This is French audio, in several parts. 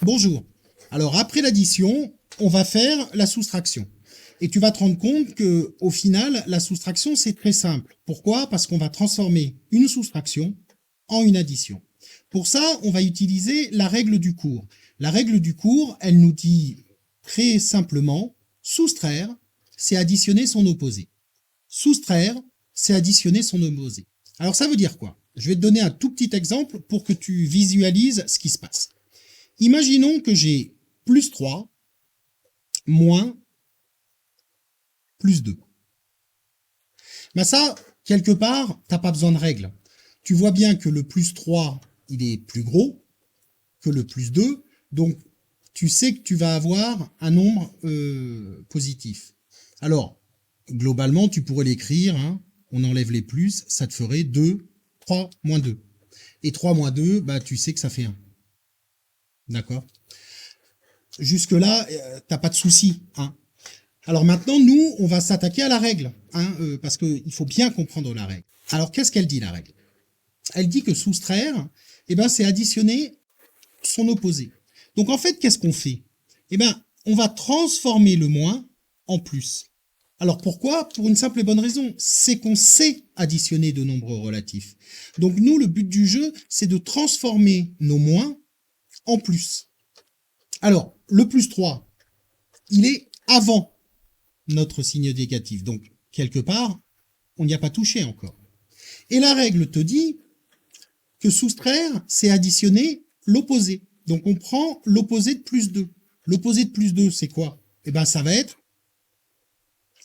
Bonjour. Alors après l'addition, on va faire la soustraction. Et tu vas te rendre compte que au final, la soustraction, c'est très simple. Pourquoi? Parce qu'on va transformer une soustraction en une addition. Pour ça, on va utiliser la règle du cours. La règle du cours, elle nous dit très simplement, soustraire, c'est additionner son opposé. Soustraire, c'est additionner son opposé. Alors ça veut dire quoi? Je vais te donner un tout petit exemple pour que tu visualises ce qui se passe. Imaginons que j'ai plus 3 moins plus 2. Ben ça, quelque part, tu n'as pas besoin de règle. Tu vois bien que le plus 3, il est plus gros que le plus 2, donc tu sais que tu vas avoir un nombre positif. Alors, globalement, tu pourrais l'écrire, hein, on enlève les plus, ça te ferait 2, 3 moins 2. Et 3 moins 2, bah, tu sais que ça fait 1. D'accord? Jusque-là, t'as pas de souci, hein. Alors maintenant, nous, on va s'attaquer à la règle, hein, parce qu'il faut bien comprendre la règle. Alors, qu'est-ce qu'elle dit, la règle? Elle dit que soustraire, eh ben, c'est additionner son opposé. Donc, en fait, qu'est-ce qu'on fait? Eh ben, on va transformer le moins en plus. Alors, pourquoi? Pour une simple et bonne raison, c'est qu'on sait additionner de nombres relatifs. Donc, nous, le but du jeu, c'est de transformer nos moins en plus. Alors, le plus 3, il est avant notre signe négatif. Donc, quelque part, on n'y a pas touché encore. Et la règle te dit que soustraire, c'est additionner l'opposé. Donc, on prend l'opposé de plus 2. L'opposé de plus 2, c'est quoi? Eh bien, ça va être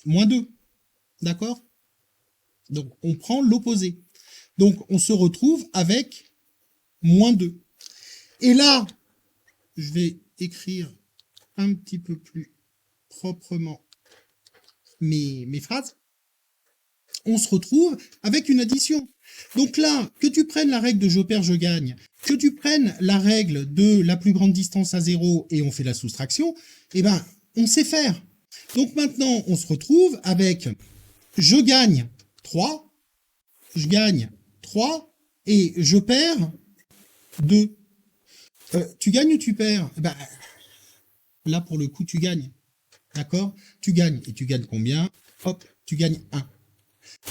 moins 2. D'accord? Donc, on prend l'opposé. Donc, on se retrouve avec moins 2. Et là, je vais écrire un petit peu plus proprement mes phrases. On se retrouve avec une addition. Donc là, que tu prennes la règle de je perds, je gagne, que tu prennes la règle de la plus grande distance à 0 et on fait la soustraction, eh ben, on sait faire. Donc maintenant, on se retrouve avec je gagne 3, je gagne 3 et je perds 2. Tu gagnes ou tu perds? Ben, là, pour le coup, tu gagnes. D'accord? Tu gagnes. Et tu gagnes combien? Hop, tu gagnes 1.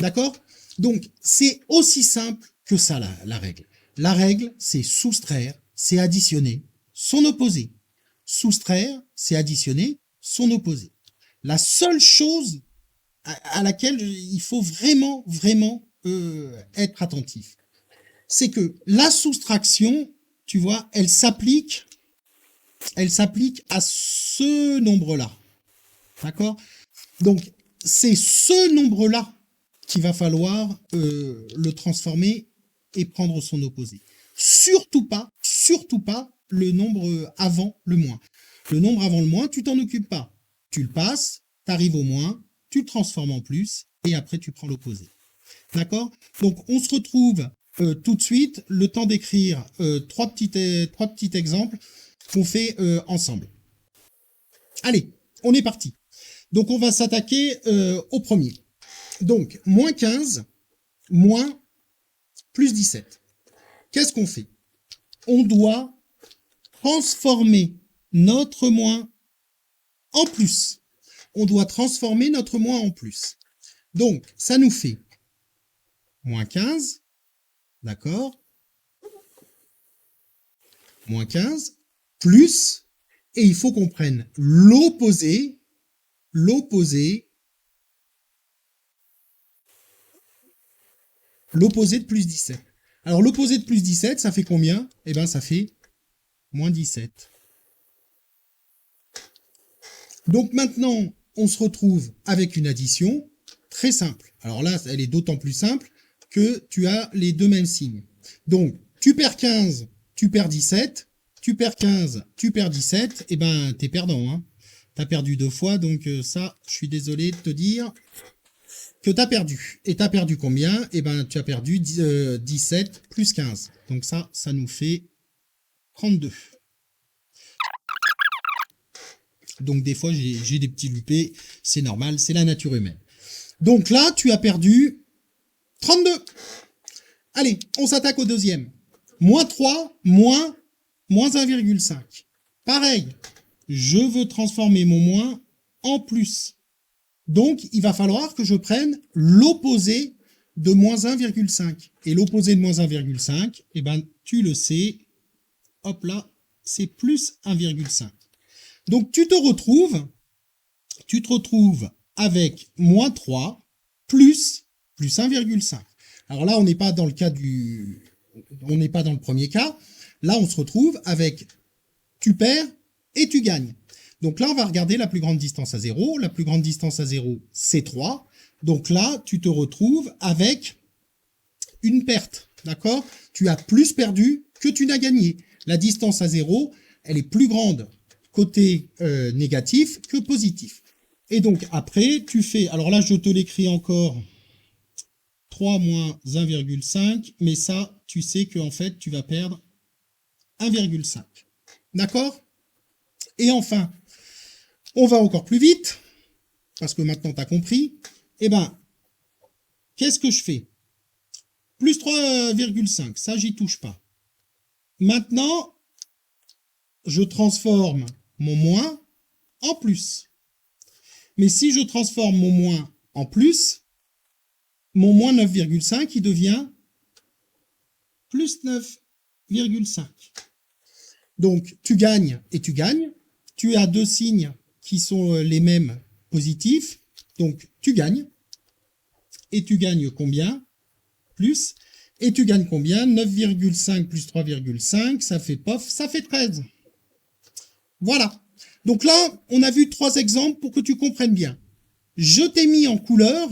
D'accord? Donc, c'est aussi simple que ça, la règle. La règle, c'est soustraire, c'est additionner son opposé. Soustraire, c'est additionner son opposé. La seule chose à laquelle il faut vraiment, vraiment être attentif, c'est que la soustraction, tu vois, elle s'applique à ce nombre-là. D'accord? Donc, c'est ce nombre-là qu'il va falloir le transformer et prendre son opposé. Surtout pas le nombre avant le moins. Le nombre avant le moins, tu t'en occupes pas. Tu le passes, tu arrives au moins, tu le transformes en plus, et après tu prends l'opposé. D'accord? Donc on se retrouve tout de suite, le temps d'écrire trois petits exemples qu'on fait ensemble. Allez, on est parti. Donc on va s'attaquer au premier. Donc, moins 15, moins plus 17. Qu'est-ce qu'on fait? On doit transformer notre moins en plus. On doit transformer notre moins en plus. Donc, ça nous fait moins 15, d'accord? Moins 15, plus, et il faut qu'on prenne l'opposé de plus 17. Alors, l'opposé de plus 17, ça fait combien? Eh bien, ça fait moins 17. Donc maintenant, on se retrouve avec une addition très simple. Alors là, elle est d'autant plus simple que tu as les deux mêmes signes. Donc, tu perds 15, tu perds 17, tu perds 15, tu perds 17, et ben, t'es perdant, hein. T'as perdu 2 fois, donc ça, je suis désolé de te dire que t'as perdu. Et t'as perdu combien? Eh ben, tu as perdu 17 plus 15. Donc ça nous fait 32. Donc des fois, j'ai des petits loupés, c'est normal, c'est la nature humaine. Donc là, tu as perdu 32. Allez, on s'attaque au deuxième. Moins 3, moins 1,5. Pareil, je veux transformer mon moins en plus. Donc, il va falloir que je prenne l'opposé de moins 1,5. Et l'opposé de moins 1,5, eh ben, tu le sais, hop là, c'est plus 1,5. Donc, tu te retrouves avec moins 3 plus 1,5. Alors là, on n'est pas dans le cas on n'est pas dans le premier cas. Là, on se retrouve avec tu perds et tu gagnes. Donc là, on va regarder la plus grande distance à 0. La plus grande distance à 0, c'est 3. Donc là, tu te retrouves avec une perte. D'accord? Tu as plus perdu que tu n'as gagné. La distance à 0, elle est plus grande côté négatif que positif. Et donc après, tu fais... Alors là, je te l'écris encore 3 moins 1,5. Mais ça, tu sais qu'en fait, tu vas perdre 1,5. D'accord? Et enfin, on va encore plus vite, parce que maintenant tu as compris. Eh ben, qu'est-ce que je fais? Plus 3,5, ça j'y touche pas. Maintenant, je transforme mon moins en plus. Mais si je transforme mon moins en plus, mon moins 9,5, il devient plus 9,5. Donc, tu gagnes et tu gagnes. Tu as deux signes qui sont les mêmes positifs. Donc, tu gagnes. Et tu gagnes combien? Plus. Et tu gagnes combien? 9,5 plus 3,5, ça fait pof, ça fait 13. Voilà. Donc là, on a vu 3 exemples pour que tu comprennes bien. Je t'ai mis en couleur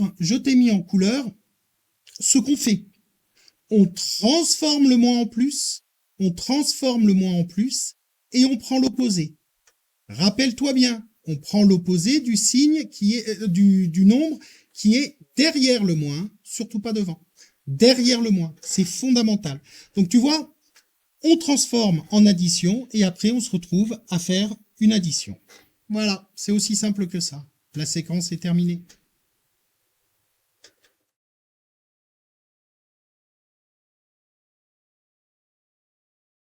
ce qu'on fait. On transforme le moins en plus, et on prend l'opposé. Rappelle-toi bien, on prend l'opposé du signe qui est du nombre qui est derrière le moins, surtout pas devant. Derrière le moins, c'est fondamental. Donc tu vois, on transforme en addition et après on se retrouve à faire une addition. Voilà, c'est aussi simple que ça. La séquence est terminée.